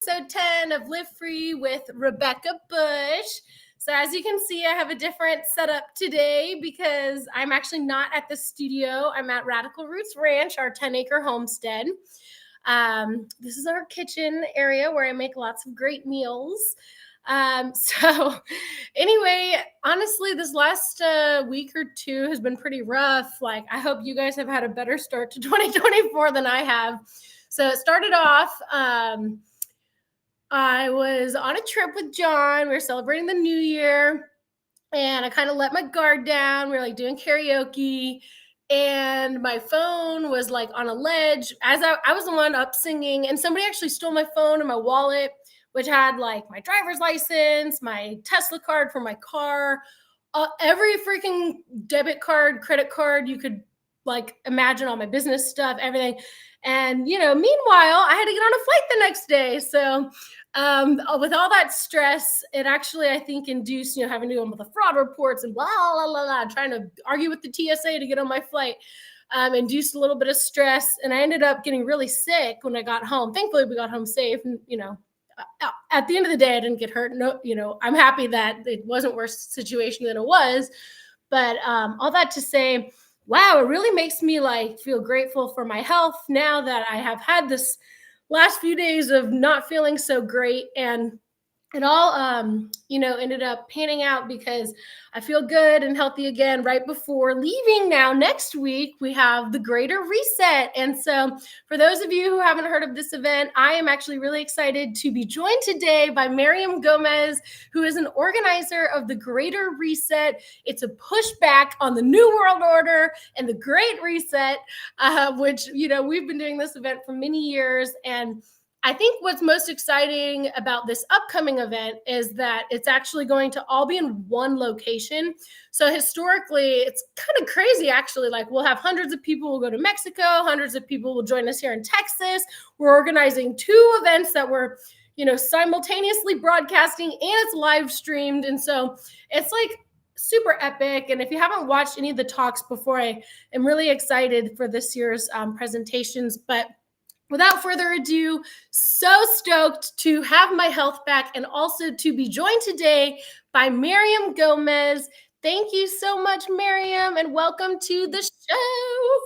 Episode 10 of Live Free with Rebecca Bush. So, as you can see, I have a different setup today because I'm actually not at the studio. I'm at Radical Roots Ranch, our 10-acre homestead. This is our kitchen area where I make lots of great meals. So, anyway, honestly, this last week or two has been pretty rough. Like, I hope you guys have had a better start to 2024 than I have. So, it started off. I was on a trip with John. We were celebrating the new year, and I kind of let my guard down. We were like doing karaoke, and my phone was like on a ledge as I was the one up singing, and somebody actually stole my phone and my wallet, which had like my driver's license, my Tesla card for my car, every freaking debit card, credit card you could like imagine, all my business stuff, everything. And meanwhile, I had to get on a flight the next day. So with all that stress, it actually, I think, induced, having to go with the fraud reports and blah, blah, blah, blah, trying to argue with the TSA to get on my flight, induced a little bit of stress. And I ended up getting really sick when I got home. Thankfully, we got home safe. And, at the end of the day, I didn't get hurt. No, I'm happy that it wasn't worse situation than it was. But all that to say, wow, it really makes me like feel grateful for my health now that I have had this last few days of not feeling so great. And it all ended up panning out because I feel good and healthy again right before leaving. Now next week we have the Greater Reset, and so for those of you who haven't heard of this event, I am actually really excited to be joined today by Miriam Gomez, who is an organizer of the Greater Reset. It's a pushback on the New World Order and the Great Reset, which we've been doing this event for many years. And I think what's most exciting about this upcoming event is that it's actually going to all be in one location. So historically, it's kind of crazy, actually. Like, we'll have hundreds of people will go to Mexico, hundreds of people will join us here in Texas. We're organizing 2 events that we're, simultaneously broadcasting, and it's live streamed. And so it's like super epic. And if you haven't watched any of the talks before, I am really excited for this year's presentations. But without further ado, so stoked to have my health back and also to be joined today by Miriam Gomez. Thank you so much, Miriam, and welcome to the show.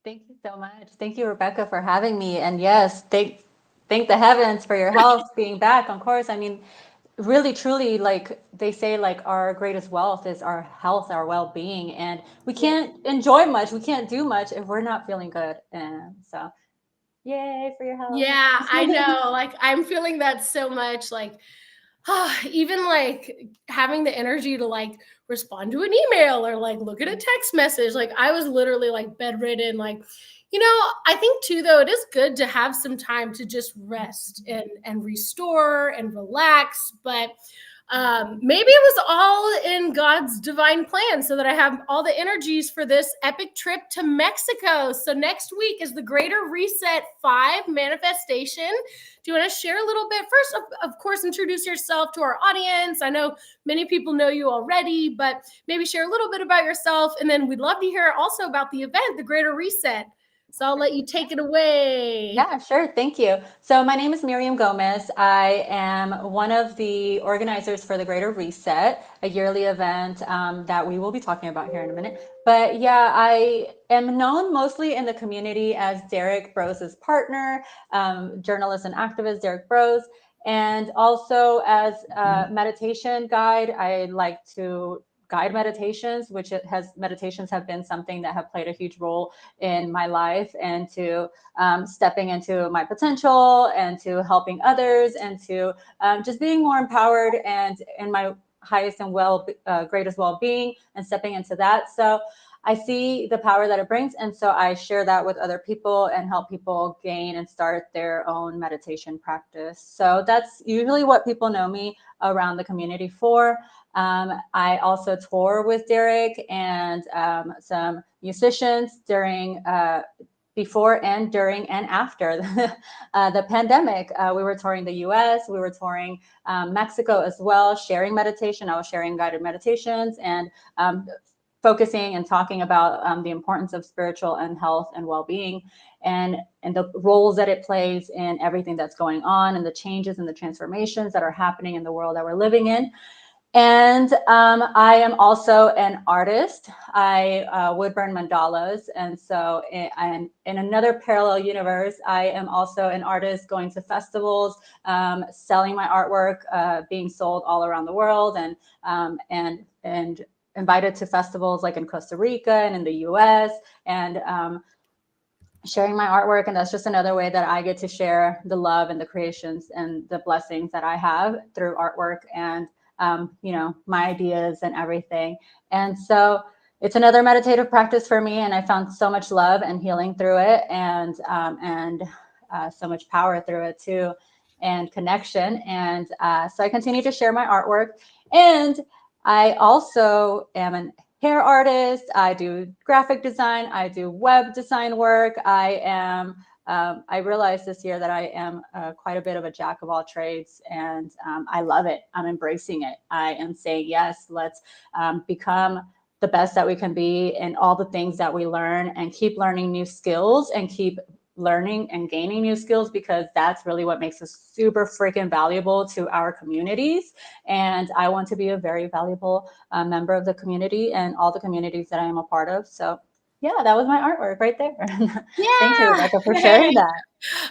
Thank you so much. Thank you, Rebecca, for having me. And yes, thank the heavens for your health being back. Of course, I mean, really, truly, like they say, like our greatest wealth is our health, our well-being, and we can't enjoy much, we can't do much if we're not feeling good. And so, yay for your health. Yeah, I know. Like, I'm feeling that so much. Like, even like having the energy to like respond to an email or like look at a text message. Like, I was literally like bedridden. Like, I think too, though, it is good to have some time to just rest and restore and relax. But maybe it was all in God's divine plan so that I have all the energies for this epic trip to Mexico. So next week is the Greater Reset 5 manifestation. Do you want to share a little bit? First, of course, introduce yourself to our audience. I know many people know you already, but maybe share a little bit about yourself. And then we'd love to hear also about the event, the Greater Reset. So I'll let you take it away. Yeah, sure. Thank you. So my name is Miriam Gomez. I am one of the organizers for the Greater Reset, a yearly event that we will be talking about here in a minute. But yeah, I am known mostly in the community as Derek Brose's partner, journalist and activist Derek Brose, and also as a meditation guide. I like to guide meditations, which meditations have been something that have played a huge role in my life, and to stepping into my potential and to helping others and to just being more empowered and in my highest and greatest well-being and stepping into that. So I see the power that it brings. And so I share that with other people and help people gain and start their own meditation practice. So that's usually what people know me around the community for. I also tour with Derek and some musicians before and during and after the pandemic. We were touring the US, we were touring Mexico as well, sharing meditation. I was sharing guided meditations and focusing and talking about the importance of spiritual and health and well-being, and the roles that it plays in everything that's going on, and the changes and the transformations that are happening in the world that we're living in. And I am also an artist. I wood burn mandalas. And so in another parallel universe, I am also an artist going to festivals, selling my artwork, being sold all around the world, and invited to festivals like in Costa Rica and in the US, and sharing my artwork. And that's just another way that I get to share the love and the creations and the blessings that I have through artwork, and my ideas and everything. And so it's another meditative practice for me, and I found so much love and healing through it, and so much power through it too, and connection. And so I continue to share my artwork. And I also am an hair artist. I do graphic design. I do web design work. I realized this year that I am quite a bit of a jack of all trades, and I love it. I'm embracing it. I am saying, yes, let's become the best that we can be in all the things that we learn, and keep learning new skills, and keep learning and gaining new skills, because that's really what makes us super freaking valuable to our communities. And I want to be a very valuable member of the community and all the communities that I am a part of. So yeah, that was my artwork right there. Thank you, Yeah. Rebecca, for sharing that.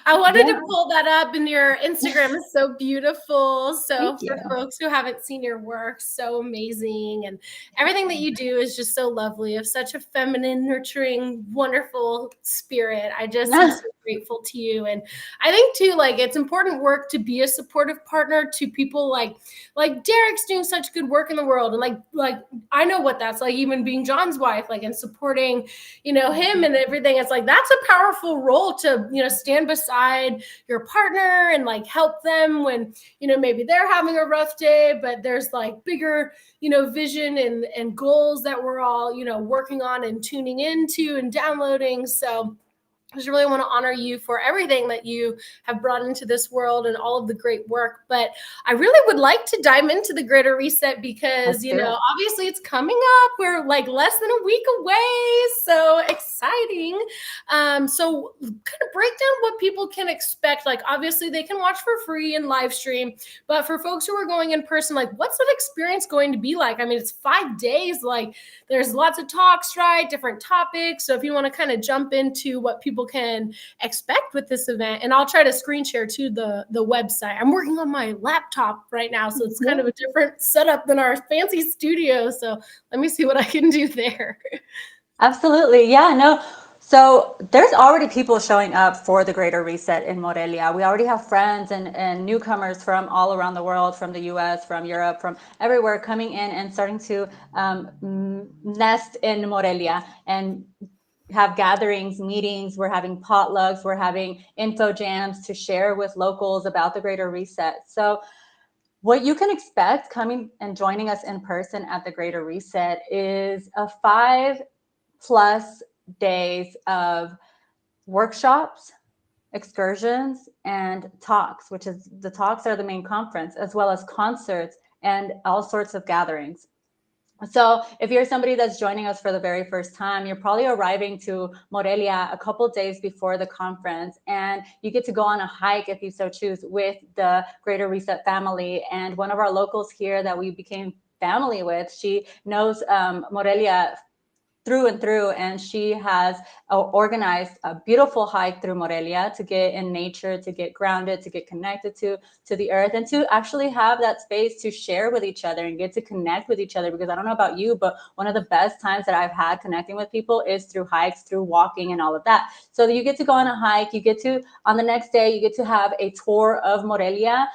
I wanted Yeah, to pull that up, and your Instagram is so beautiful. So thank you. for folks who haven't seen your work, so amazing. And everything that you do is just so lovely, of such a feminine, nurturing, wonderful spirit. I just am so grateful to you. And I think too, like, it's important work to be a supportive partner to people like Derek's doing such good work in the world. And like I know what that's like, even being John's wife, like, and supporting, him and everything. It's like, that's a powerful role to, stand beside your partner and like help them when, maybe they're having a rough day, but there's like bigger, vision and goals that we're all, working on and tuning into and downloading. So I just really want to honor you for everything that you have brought into this world and all of the great work. But I really would like to dive into the Greater Reset, because, Let's do it. obviously it's coming up. We're like less than a week away. So exciting. So kind of break down what people can expect. Like, obviously they can watch for free and live stream, but for folks who are going in person, like, what's that experience going to be like? I mean, it's 5 days. Like, there's lots of talks, right? Different topics. So if you want to kind of jump into what people can expect with this event, and I'll try to screen share to the website. I'm working on my laptop right now, so it's kind of a different setup than our fancy studio. So let me see what I can do there. Absolutely. Yeah, no. So there's already people showing up for the Greater Reset in Morelia. We already have friends and newcomers from all around the world, from the US, from Europe, from everywhere, coming in and starting to nest in Morelia and have gatherings, meetings. We're having potlucks. We're having info jams to share with locals about the Greater Reset. So what you can expect coming and joining us in person at the Greater Reset is a 5+ days of workshops, excursions, and talks, which is the talks are the main conference, as well as concerts and all sorts of gatherings. So if you're somebody that's joining us for the very first time, you're probably arriving to Morelia a couple days before the conference, and you get to go on a hike, if you so choose, with the Greater Reset family. And one of our locals here that we became family with, she knows Morelia through and through, and she has organized a beautiful hike through Morelia to get in nature, to get grounded, to get connected to the earth, and to actually have that space to share with each other and get to connect with each other. Because I don't know about you, but one of the best times that I've had connecting with people is through hikes, through walking and all of that. So you get to go on a hike, you get to, on the next day, you get to have a tour of Morelia.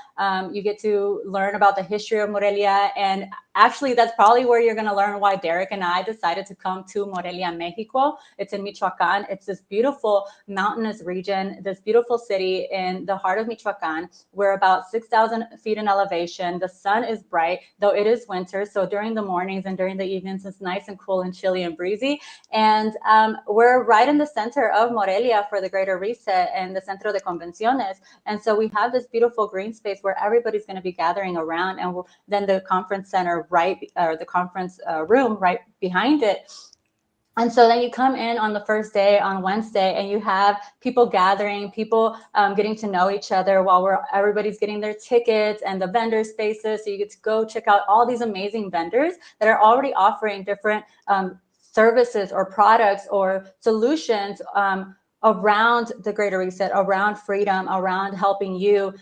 You get to learn about the history of Morelia, and actually that's probably where you're going to learn why Derek and I decided to come to to Morelia, Mexico. It's in Michoacan. It's this beautiful mountainous region, this beautiful city in the heart of Michoacan. We're about 6,000 feet in elevation. The sun is bright, though it is winter. So during the mornings and during the evenings, it's nice and cool and chilly and breezy. And we're right in the center of Morelia for the Greater Reset and the Centro de Convenciones. And so we have this beautiful green space where everybody's going to be gathering around, and then the conference center or the conference room right behind it. And so then you come in on the first day on Wednesday, and you have people gathering, people getting to know each other while everybody's getting their tickets and the vendor spaces. So you get to go check out all these amazing vendors that are already offering different services or products or solutions around the Greater Reset, around freedom, around helping you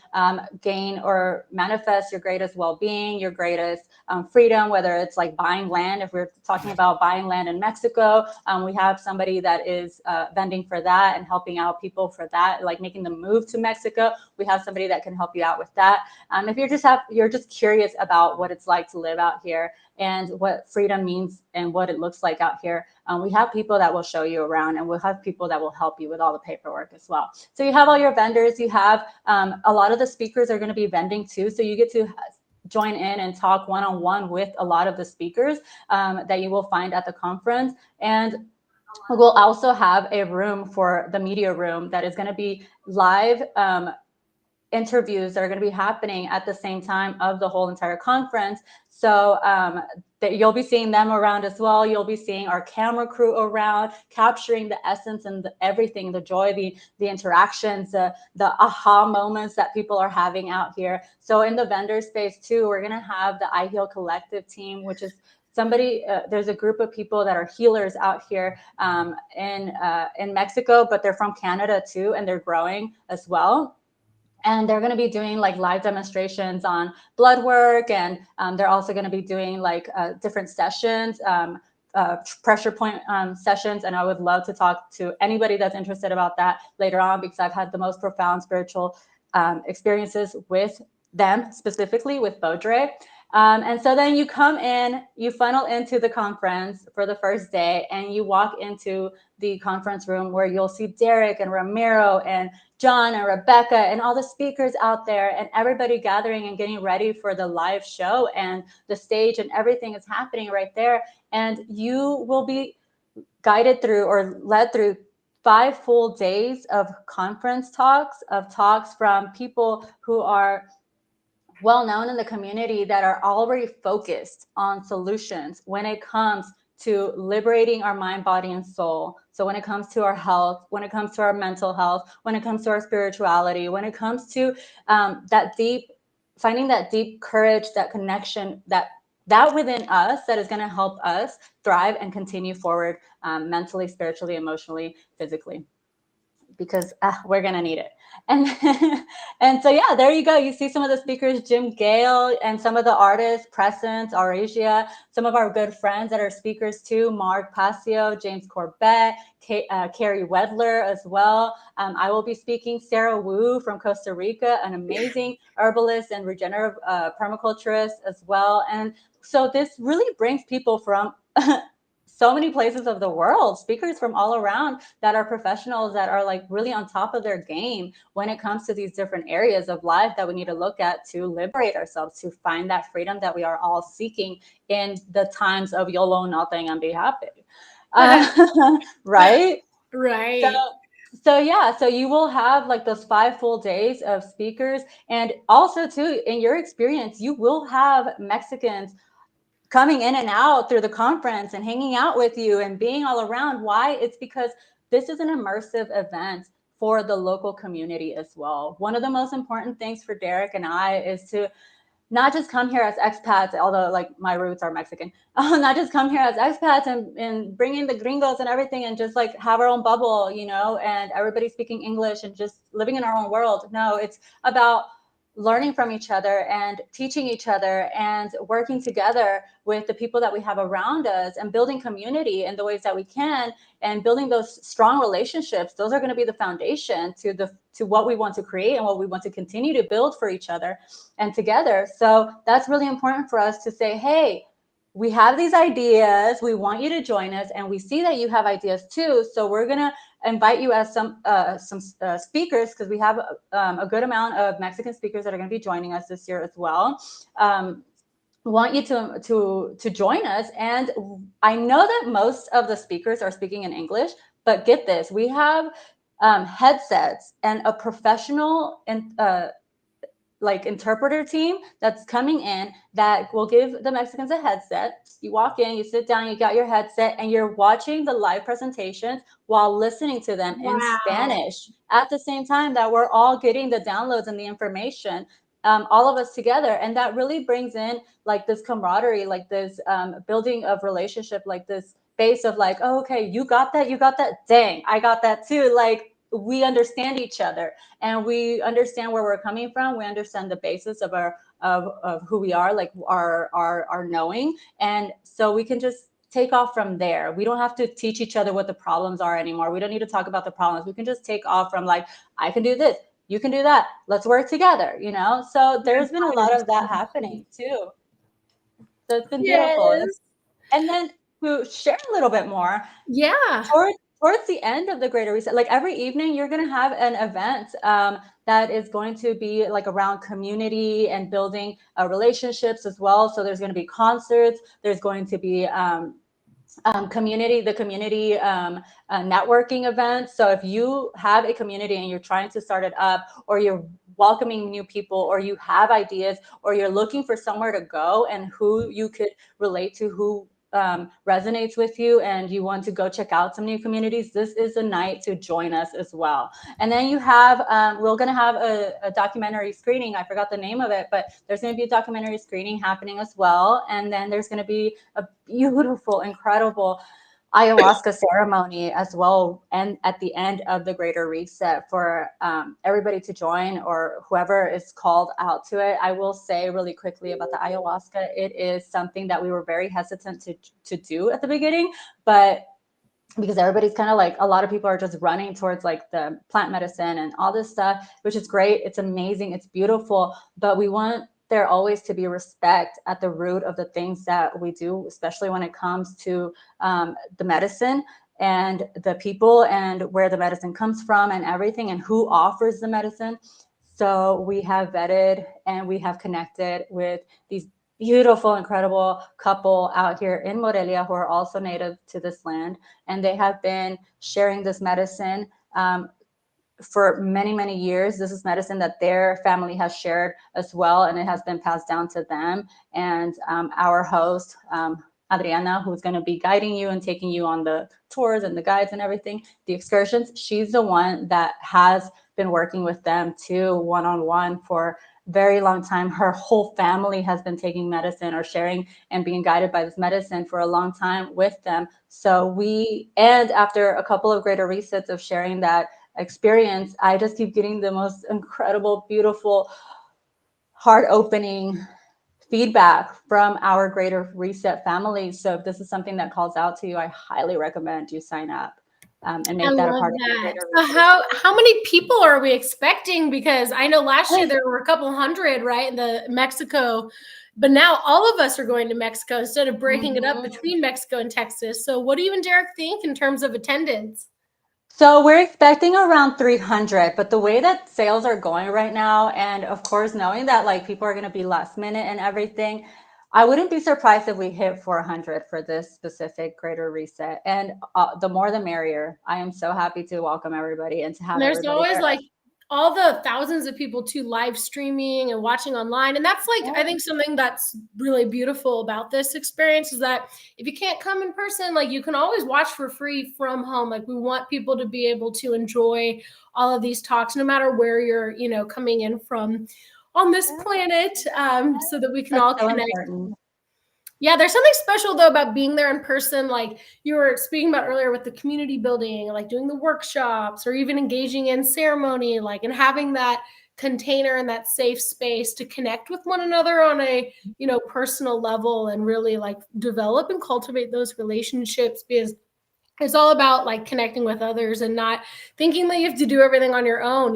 gain or manifest your greatest well-being, your greatest freedom, whether it's like buying land. If we're talking about buying land in Mexico, we have somebody that is vending for that and helping out people for that, like making the move to Mexico. We have somebody that can help you out with that. If you're just curious about what it's like to live out here and what freedom means and what it looks like out here, we have people that will show you around, and we'll have people that will help you with all the paperwork as well. So you have all your vendors, you have a lot of the speakers are going to be vending too. So you get to join in and talk one-on-one with a lot of the speakers that you will find at the conference. And we'll also have a room for the media room that is going to be live interviews that are going to be happening at the same time of the whole entire conference. So that you'll be seeing them around as well. You'll be seeing our camera crew around, capturing the essence and everything, the joy, the interactions, the aha moments that people are having out here. So in the vendor space too, we're going to have the I Heal Collective team, which is there's a group of people that are healers out here in Mexico, but they're from Canada too, and they're growing as well. And they're going to be doing like live demonstrations on blood work. And they're also going to be doing like different sessions, pressure point sessions. And I would love to talk to anybody that's interested about that later on, because I've had the most profound spiritual experiences with them, specifically with Baudre. And so then you come in, you funnel into the conference for the first day, and you walk into the conference room where you'll see Derek and Ramiro and John and Rebecca and all the speakers out there, and everybody gathering and getting ready for the live show, and the stage and everything is happening right there. And you will be guided through or led through 5 full days of conference talks from people who are well known in the community that are already focused on solutions when it comes to liberating our mind, body, and soul. So when it comes to our health, when it comes to our mental health, when it comes to our spirituality, when it comes to finding that deep courage, that connection, that within us that is going to help us thrive and continue forward mentally, spiritually, emotionally, physically, because we're going to need it. And and so, yeah, there you go. You see some of the speakers, Jim Gale, and some of the artists, Presence, Aurasia, some of our good friends that are speakers too, Mark Passio, James Corbett, Carrie Wedler as well. I will be speaking. Sarah Wu from Costa Rica, an amazing herbalist and regenerative permaculturist as well. And so this really brings people from so many places of the world, speakers from all around that are professionals that are like really on top of their game when it comes to these different areas of life that we need to look at to liberate ourselves, to find that freedom that we are all seeking in the times of YOLO, nothing, and be happy. Right? Right. So yeah, so you will have like those 5 full days of speakers. And also too, in your experience, you will have Mexicans coming in and out through the conference and hanging out with you and being all around. Why? It's because this is an immersive event for the local community as well. One of the most important things for Derek and I is to not just come here as expats, although like my roots are Mexican, not just come here as expats and bring in the gringos and everything and just like have our own bubble, and everybody speaking English and just living in our own world. No, it's about learning from each other and teaching each other and working together with the people that we have around us and building community in the ways that we can and building those strong relationships. Those are going to be the foundation to what we want to create and what we want to continue to build for each other and together. So that's really important for us to say, hey, we have these ideas. We want you to join us, and we see that you have ideas too. So we're gonna invite you as some speakers, because we have a good amount of Mexican speakers that are going to be joining us this year as well. Want you to join us. And I know that most of the speakers are speaking in English, but get this: we have headsets and a professional and like interpreter team that's coming in that will give the Mexicans a headset. You walk in, you sit down, you got your headset, and you're watching the live presentations while listening to them in Wow. Spanish at the same time that we're all getting the downloads and the information. All of us together, and that really brings in like this camaraderie, like this building of relationship, like this base of like, oh, okay, you got that, dang, I got that too. Like, we understand each other, and we understand where we're coming from. We understand the basis of our of who we are, like our knowing, and so we can just take off from there. We don't have to teach each other what the problems are anymore. We don't need to talk about the problems. We can just take off from like, I can do this, you can do that, let's work together, you know. So there's been a lot of that happening too. So it's been beautiful. Yes. And then to share a little bit more, Yeah. towards the end of the Greater Reset, like every evening, you're going to have an event that is going to be like around community and building relationships as well. So there's going to be concerts. There's going to be community networking events. So if you have a community and you're trying to start it up, or you're welcoming new people, or you have ideas, or you're looking for somewhere to go and who you could relate to, who resonates with you, and you want to go check out some new communities, this is a night to join us as well. And then you have, we're going to have a documentary screening. I forgot the name of it, but there's going to be a documentary screening happening as well. And then there's going to be a beautiful, incredible ayahuasca ceremony as well, and at the end of the Greater Reset, for everybody to join, or whoever is called out to it. I will say really quickly about the ayahuasca, it is something that we were very hesitant to do at the beginning, but because everybody's kind of like, a lot of people are just running towards like the plant medicine and all this stuff, which is great. It's amazing. It's beautiful. But we want there always to be respect at the root of the things that we do, especially when it comes to the medicine and the people and where the medicine comes from and everything and who offers the medicine. So we have vetted and we have connected with these beautiful, incredible couple out here in Morelia who are also native to this land. And they have been sharing this medicine for many, many years. This is medicine that their family has shared as well, and it has been passed down to them. And our host, Adriana, who's going to be guiding you and taking you on the tours and the guides and everything, the excursions, she's the one that has been working with them too, one-on-one, for very long time. Her whole family has been taking medicine or sharing and being guided by this medicine for a long time with them. So and after a couple of Greater Resets of sharing that experience, I just keep getting the most incredible, beautiful, heart opening feedback from our Greater Reset family. So if this is something that calls out to you, I highly recommend you sign up and I make that a love part of your that. Greater So Reset how many people are we expecting? Because I know last year experience. there were a couple hundred, right, in the Mexico, but now all of us are going to Mexico instead of breaking it up Mhm. between Mexico and Texas. So what do you and Derek think in terms of attendance? So we're expecting around 300, but the way that sales are going right now, and of course, knowing that like people are going to be last minute and everything, I wouldn't be surprised if we hit 400 for this specific Greater Reset. And the more the merrier. I am so happy to welcome everybody and to And have there's everybody always there. like all the thousands of people too live streaming and watching online. And that's like, I think something that's really beautiful about this experience is that if you can't come in person, like you can always watch for free from home. Like we want people to be able to enjoy all of these talks, no matter where you're, coming in from on this planet, so that we can That's all so connect. important. Yeah, there's something special though about being there in person, like you were speaking about earlier with the community building, like doing the workshops or even engaging in ceremony, like and having that container and that safe space to connect with one another on a, personal level and really like develop and cultivate those relationships because it's all about like connecting with others and not thinking that you have to do everything on your own.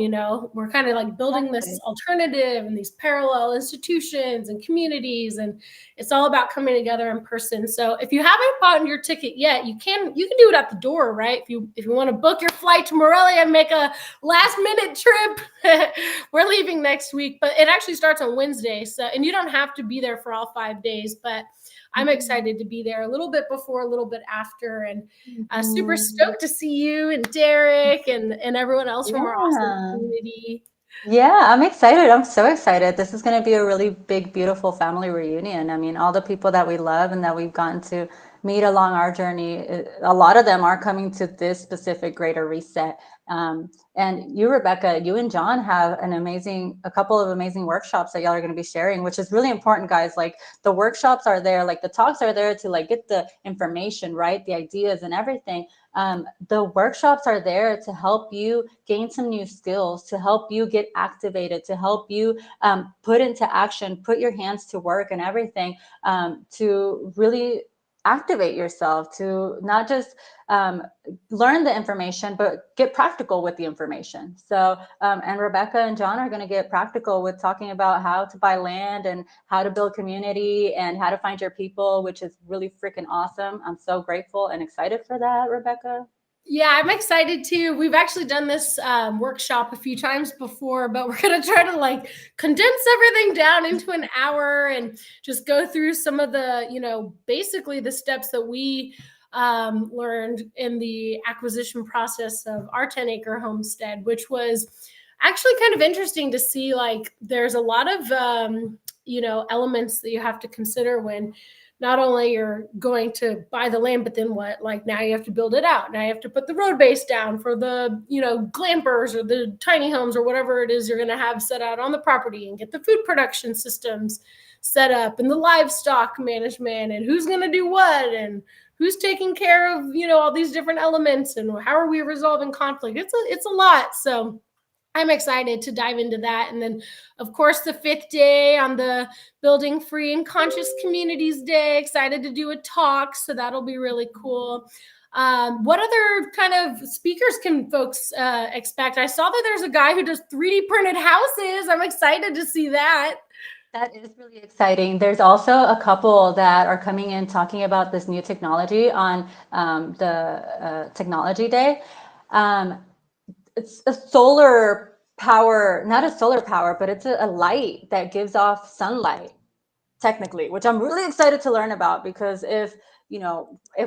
We're kind of like building this Exactly. alternative and these parallel institutions and communities, and it's all about coming together in person. So if you haven't bought your ticket yet, you can do it at the door, right? If you want to book your flight to Morelia and make a last minute trip, we're leaving next week, but it actually starts on Wednesday. So, and you don't have to be there for all 5 days, but I'm Mhm. excited to be there a little bit before, a little bit after, and super Mhm. stoked to see you and Derek and everyone else from our awesome Yeah. community. Yeah, I'm excited. I'm so excited. This is going to be a really big, beautiful family reunion. I mean, all the people that we love and that we've gotten to meet along our journey, a lot of them are coming to this specific Greater Reset. And you, Rebecca, you and John have a couple of amazing workshops that y'all are going to be sharing, which is really important, guys. Like the workshops are there, like the talks are there to like get the information, right? The ideas and everything. The workshops are there to help you gain some new skills, to help you get activated, to help you put into action, put your hands to work and everything, to really activate yourself, to not just um, learn the information, but get practical with the information. So, and Rebecca and John are going to get practical with talking about how to buy land and how to build community and how to find your people, which is really freaking awesome. I'm so grateful and excited for that, Rebecca. Yeah, I'm excited too. We've actually done this workshop a few times before, but we're gonna try to like condense everything down into an hour and just go through some of the, basically the steps that we learned in the acquisition process of our 10-acre homestead, which was actually kind of interesting to see. Like, there's a lot of elements that you have to consider when not only you're going to buy the land, but then what? Like, now you have to build it out. Now you have to put the road base down for the, glampers or the tiny homes or whatever it is you're going to have set out on the property, and get the food production systems set up, and the livestock management, and who's going to do what, and who's taking care of, all these different elements, and how are we resolving conflict. It's a lot. So I'm excited to dive into that. And then, of course, the 5th day on the Building Free and Conscious Communities Day, excited to do a talk. So that'll be really cool. What other kind of speakers can folks expect? I saw that there's a guy who does 3D printed houses. I'm excited to see that. That is really exciting. There's also a couple that are coming in talking about this new technology on the Technology Day. Um, it's a solar power, not a solar power, but it's a light that gives off sunlight technically, which I'm really excited to learn about, because if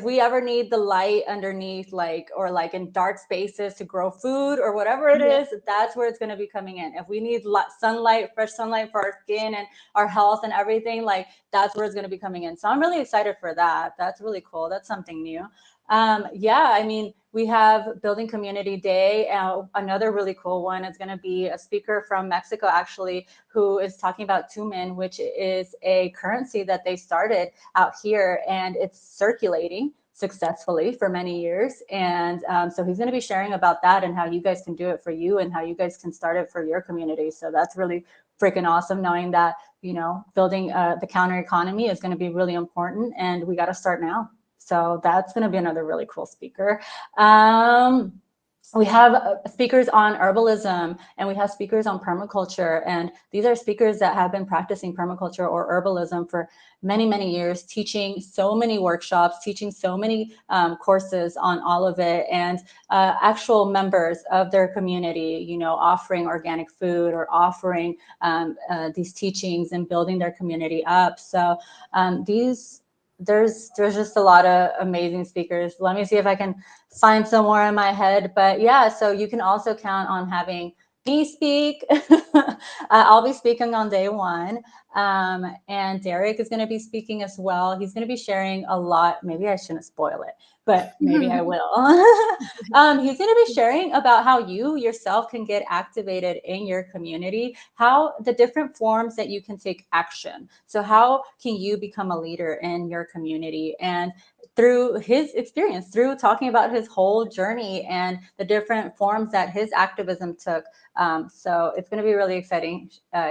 we ever need the light underneath, like, or like in dark spaces to grow food or whatever it Yeah. is, that's where it's going to be coming in. If we need sunlight, fresh sunlight for our skin and our health and everything, like that's where it's going to be coming in. So I'm really excited for that. That's really cool. That's something new. Yeah, I mean, we have Building Community Day. Another really cool one is going to be a speaker from Mexico, actually, who is talking about Tumen, which is a currency that they started out here, and it's circulating successfully for many years. And so he's going to be sharing about that and how you guys can do it for you and how you guys can start it for your community. So that's really freaking awesome, knowing that, building the counter economy is going to be really important, and we got to start now. So that's going to be another really cool speaker. We have speakers on herbalism, and we have speakers on permaculture. And these are speakers that have been practicing permaculture or herbalism for many, many years, teaching so many workshops, teaching so many courses on all of it, and actual members of their community, offering organic food or offering these teachings and building their community up. So there's just a lot of amazing speakers. Let me see if I can find somewhere in my head. But yeah, so you can also count on having me speak. I'll be speaking on day one. And Derek is going to be speaking as well. He's going to be sharing a lot. Maybe I shouldn't spoil it, but maybe I will. He's going to be sharing about how you yourself can get activated in your community, how the different forms that you can take action. So how can you become a leader in your community? And through his experience, through talking about his whole journey and the different forms that his activism took. So it's going to be really exciting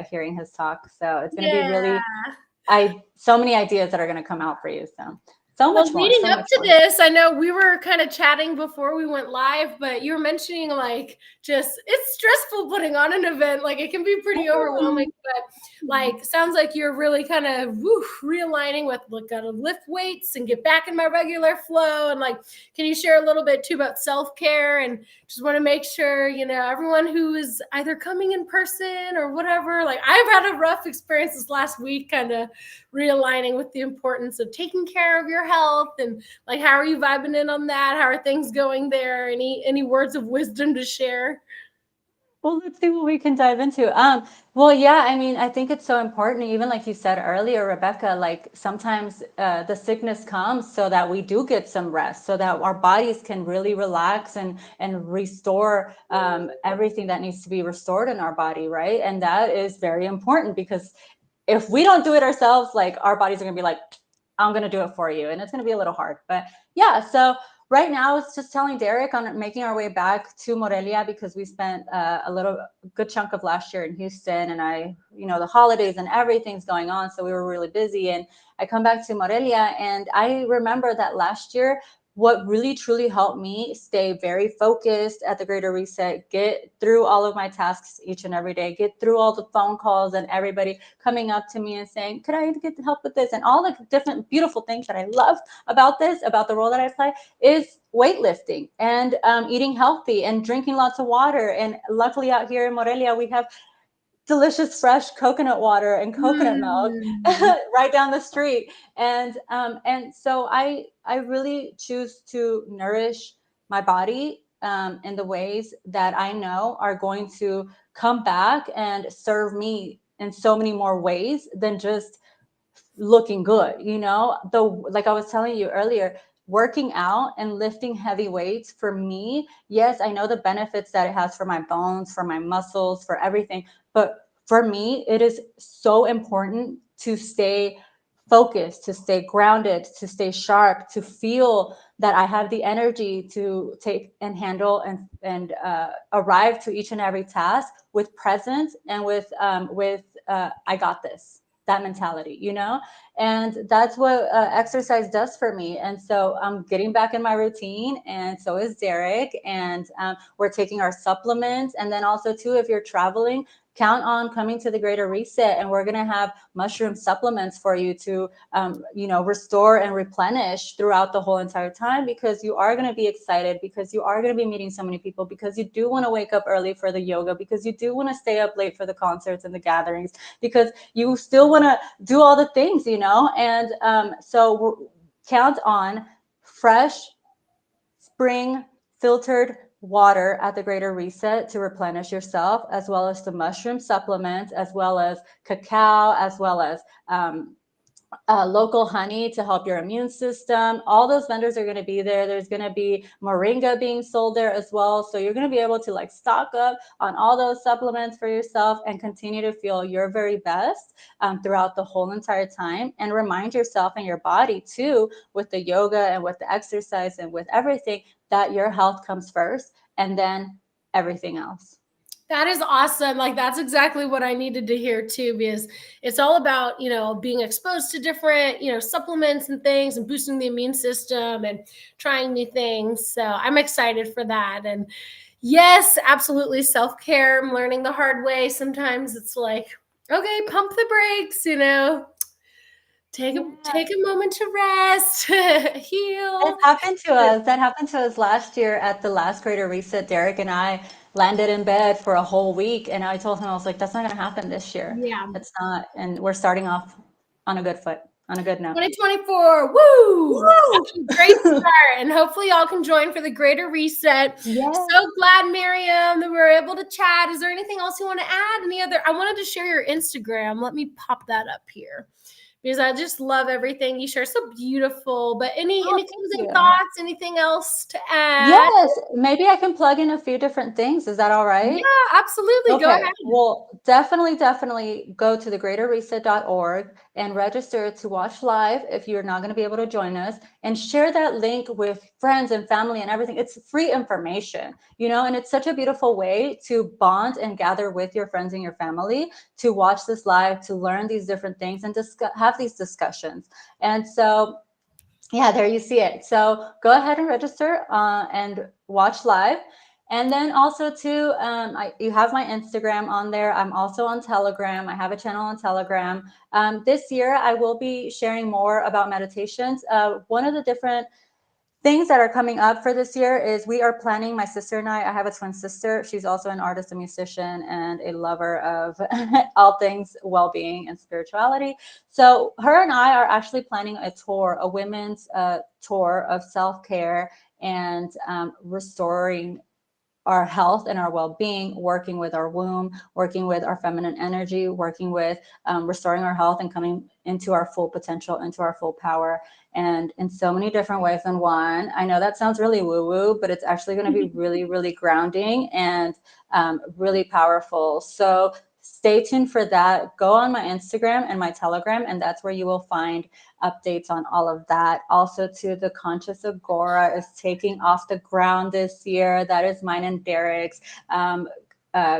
hearing his talk. So it's going to be Yeah. really, so many ideas that are going to come out for you. So So Well, much more, leading so up much to more. this, I know we were kind of chatting before we went live, but you were mentioning like just it's stressful putting on an event. Like it can be pretty overwhelming, but like sounds like you're really kind of realigning with look, gotta lift weights and get back in my regular flow. And like, can you share a little bit too about self-care and just want to make sure, you know, everyone who is either coming in person or whatever, like I've had a rough experience this last week, kind of realigning with the importance of taking care of your health and like how are you vibing in on that? How are things going there? Any words of wisdom to share? Well, let's see what we can dive into. Well, yeah, I mean, I think it's so important, even like you said earlier, Rebecca, like sometimes the sickness comes so that we do get some rest, so that our bodies can really relax and restore everything that needs to be restored in our body, right? And that is very important because if we don't do it ourselves, like our bodies are gonna be like, I'm gonna do it for you, and it's gonna be a little hard. But yeah, so right now it's just telling Derek on making our way back to Morelia because we spent a good chunk of last year in Houston, and the holidays and everything's going on, so we were really busy. And I come back to Morelia, and I remember that last year what really truly helped me stay very focused at the Greater Reset, get through all of my tasks each and every day, get through all the phone calls and everybody coming up to me and saying, could I get help with this? And all the different beautiful things that I love about this, about the role that I play, is weightlifting and eating healthy and drinking lots of water. And luckily out here in Morelia, we have delicious fresh coconut water and coconut milk Mm. right down the street. And so I really choose to nourish my body in the ways that I know are going to come back and serve me in so many more ways than just looking good. The like I was telling you earlier, working out and lifting heavy weights, for me, yes, I know the benefits that it has for my bones, for my muscles, for everything, but for me it is so important to stay focused, to stay grounded, to stay sharp, to feel that I have the energy to take and handle and arrive to each and every task with presence and with I got this, that mentality, and that's what exercise does for me. And so I'm getting back in my routine, and so is Derek. And we're taking our supplements. And then also, too, if you're traveling, count on coming to the Greater Reset, and we're going to have mushroom supplements for you to restore and replenish throughout the whole entire time, because you are going to be excited, because you are going to be meeting so many people, because you do want to wake up early for the yoga, because you do want to stay up late for the concerts and the gatherings, because you still want to do all the things, and so count on fresh spring filtered water at the Greater Reset to replenish yourself, as well as the mushroom supplements, as well as cacao, as well as local honey to help your immune system. All those vendors are going to be there. There's going to be moringa being sold there as well. So you're going to be able to stock up on all those supplements for yourself and continue to feel your very best throughout the whole entire time. And remind yourself and your body too, with the yoga and with the exercise and with everything, that your health comes first and then everything else. That is awesome. Like that's exactly what I needed to hear too, because it's all about, being exposed to different, supplements and things and boosting the immune system and trying new things. So I'm excited for that. And yes, absolutely self-care. I'm learning the hard way. Sometimes it's like, okay, pump the brakes, take a moment to rest, It heal. happened to us. That happened to us last year at the last Greater Reset. Derek and I landed in bed for a whole week, and I told him, I was like, "That's not going to happen this year. Yeah. It's not." And we're starting off on a good foot, on a good note. 2024. Woo! Woo! That's a great start. And hopefully y'all can join for the Greater Reset. Yes. So glad, Miriam, that we were able to chat. Is there anything else you want to add? I wanted to share your Instagram. Let me pop that up here, because I just love everything you share. So beautiful. But Oh, any thank closing you. thoughts? Anything else to add? Yes, maybe I can plug in a few different things. Is that all right? Yeah, absolutely. Go Okay, ahead. well, definitely go to thegreaterreset.org and register to watch live if you're not going to be able to join us, and share that link with friends and family and everything. It's free information, and it's such a beautiful way to bond and gather with your friends and your family to watch this live, to learn these different things and have these discussions. And so Yeah, there you see it. So go ahead and register and watch live. And then also too, you have my Instagram on there. I'm also on Telegram. I have a channel on Telegram. This year, I will be sharing more about meditations. One of the different things that are coming up for this year is we are planning, my sister and I have a twin sister. She's also an artist, a musician, and a lover of all things well-being and spirituality. So her and I are actually planning a tour, a women's tour of self-care and restoring our health and our well-being, working with our womb, working with our feminine energy, working with restoring our health and coming into our full potential, into our full power, and in so many different ways than one. I know that sounds really woo-woo, but it's actually going to be really, really grounding and really powerful. So stay tuned for that. Go on my Instagram and my Telegram, and that's where you will find updates on all of that. Also, to the Conscious Agora is taking off the ground this year. That is mine and Derek's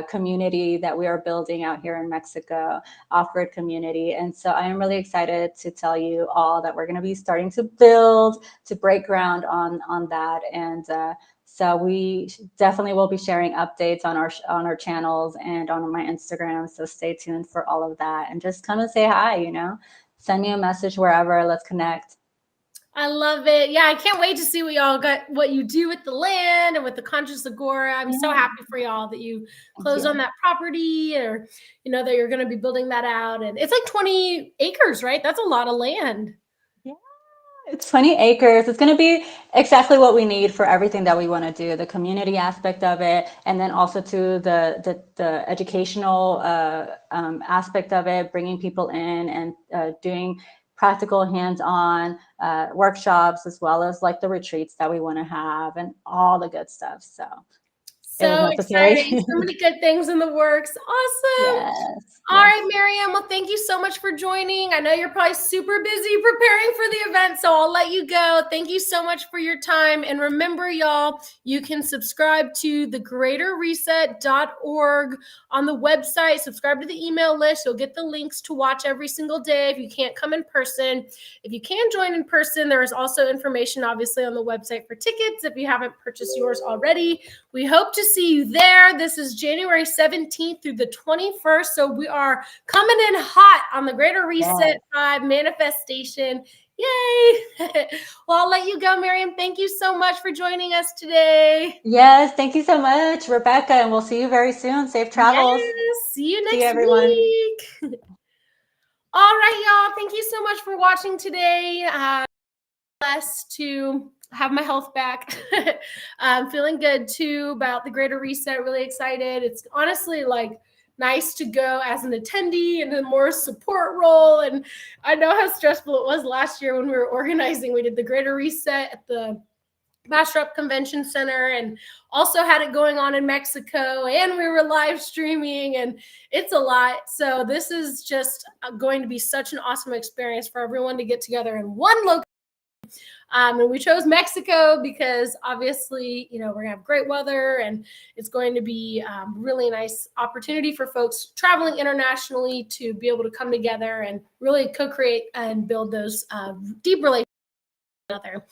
community that we are building out here in Mexico, off-grid community. And so I am really excited to tell you all that we're going to be starting to build, to break ground on that. And so we definitely will be sharing updates on our channels and on my Instagram. So stay tuned for all of that, and just come and say hi, send me a message wherever. Let's connect. I love it. Yeah, I can't wait to see what you do with the land and with the Conscious Agora. I'm so happy for y'all that you closed on that property, or that you're going to be building that out. And it's like 20 acres, right? That's a lot of land. Yeah, it's 20 acres. It's going to be exactly what we need for everything that we want to do, the community aspect of it, and then also to the educational aspect of it, bringing people in and doing practical hands-on workshops, as well as like the retreats that we want to have and all the good stuff. So it was So necessary. exciting. So many good things in the works. Awesome. Yes. All right, Miriam. Well, thank you so much for joining. I know you're probably super busy preparing for the event, so I'll let you go. Thank you so much for your time. And remember, y'all, you can subscribe to thegreaterreset.org on the website. Subscribe to the email list. You'll get the links to watch every single day if you can't come in person. If you can join in person, there is also information, obviously, on the website for tickets if you haven't purchased yours already. We hope to see you there. This is January 17th through the 21st. So we are coming in hot on the Greater Reset 5 manifestation. Yay. Well, I'll let you go, Miriam. Thank you so much for joining us today. Yes. Thank you so much, Rebecca. And we'll see you very soon. Safe travels. Yes. See you next everyone. week. All right, y'all. Thank you so much for watching today. Blessed to have my health back. I'm feeling good too about the Greater Reset. Really excited. It's honestly like nice to go as an attendee in a more support role. And I know how stressful it was last year when we were organizing. We did the Greater Reset at the Bastrop Convention Center and also had it going on in Mexico, and we were live streaming, and it's a lot. So this is just going to be such an awesome experience for everyone to get together in one location. And we chose Mexico because obviously, we're going to have great weather, and it's going to be really nice opportunity for folks traveling internationally to be able to come together and really co-create and build those deep relationships together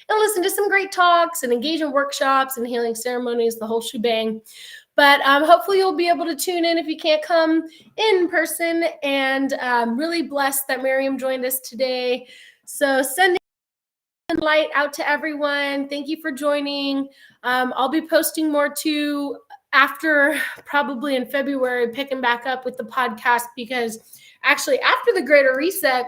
and listen to some great talks and engage in workshops and healing ceremonies, the whole shebang. But hopefully you'll be able to tune in if you can't come in person. And I'm really blessed that Miriam joined us today. So sending light out to everyone. Thank you for joining. I'll be posting more too after, probably in February, picking back up with the podcast, because actually after the Greater Reset,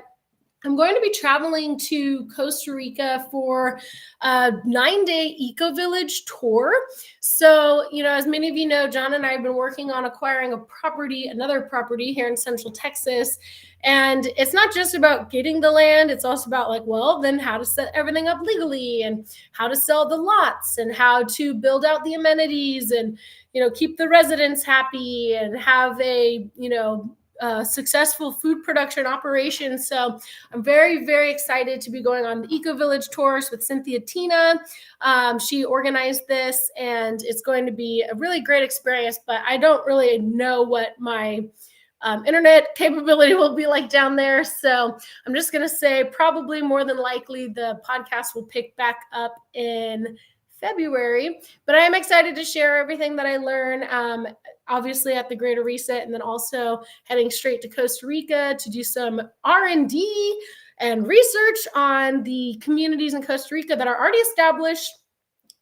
I'm going to be traveling to Costa Rica for a 9-day eco-village tour. So, as many of you know, John and I have been working on acquiring another property here in Central Texas. And it's not just about getting the land. It's also about then how to set everything up legally, and how to sell the lots, and how to build out the amenities, and, keep the residents happy, and have a, successful food production operation. So I'm very, very excited to be going on the Eco Village tours with Cynthia Tina. She organized this, and it's going to be a really great experience, but I don't really know what my internet capability will be like down there. So I'm just going to say probably more than likely the podcast will pick back up in February, but I am excited to share everything that I learn, obviously at the Greater Reset, and then also heading straight to Costa Rica to do some R&D and research on the communities in Costa Rica that are already established,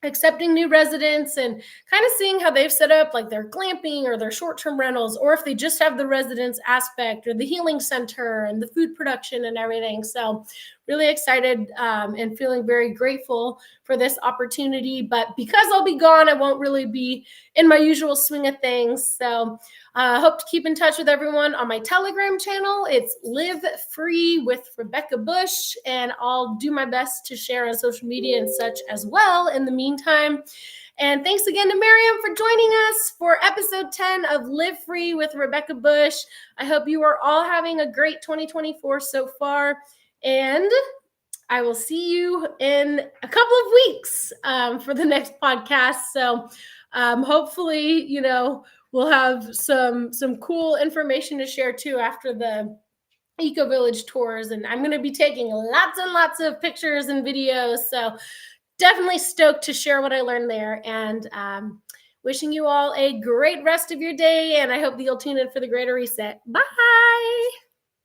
accepting new residents, and kind of seeing how they've set up like their glamping or their short-term rentals, or if they just have the residence aspect or the healing center and the food production and everything. So really excited, and feeling very grateful for this opportunity. But because I'll be gone, I won't really be in my usual swing of things. So hope to keep in touch with everyone on my Telegram channel. It's Live Free with Rebecca Bush, and I'll do my best to share on social media and such as well in the meantime. And thanks again to Miriam for joining us for episode 10 of Live Free with Rebecca Bush. I hope you are all having a great 2024 so far, and I will see you in a couple of weeks for the next podcast. So hopefully, we'll have some cool information to share too after the Eco Village tours, and I'm going to be taking lots and lots of pictures and videos. So definitely stoked to share what I learned there, and wishing you all a great rest of your day. And I hope that you'll tune in for the Greater Reset. Bye.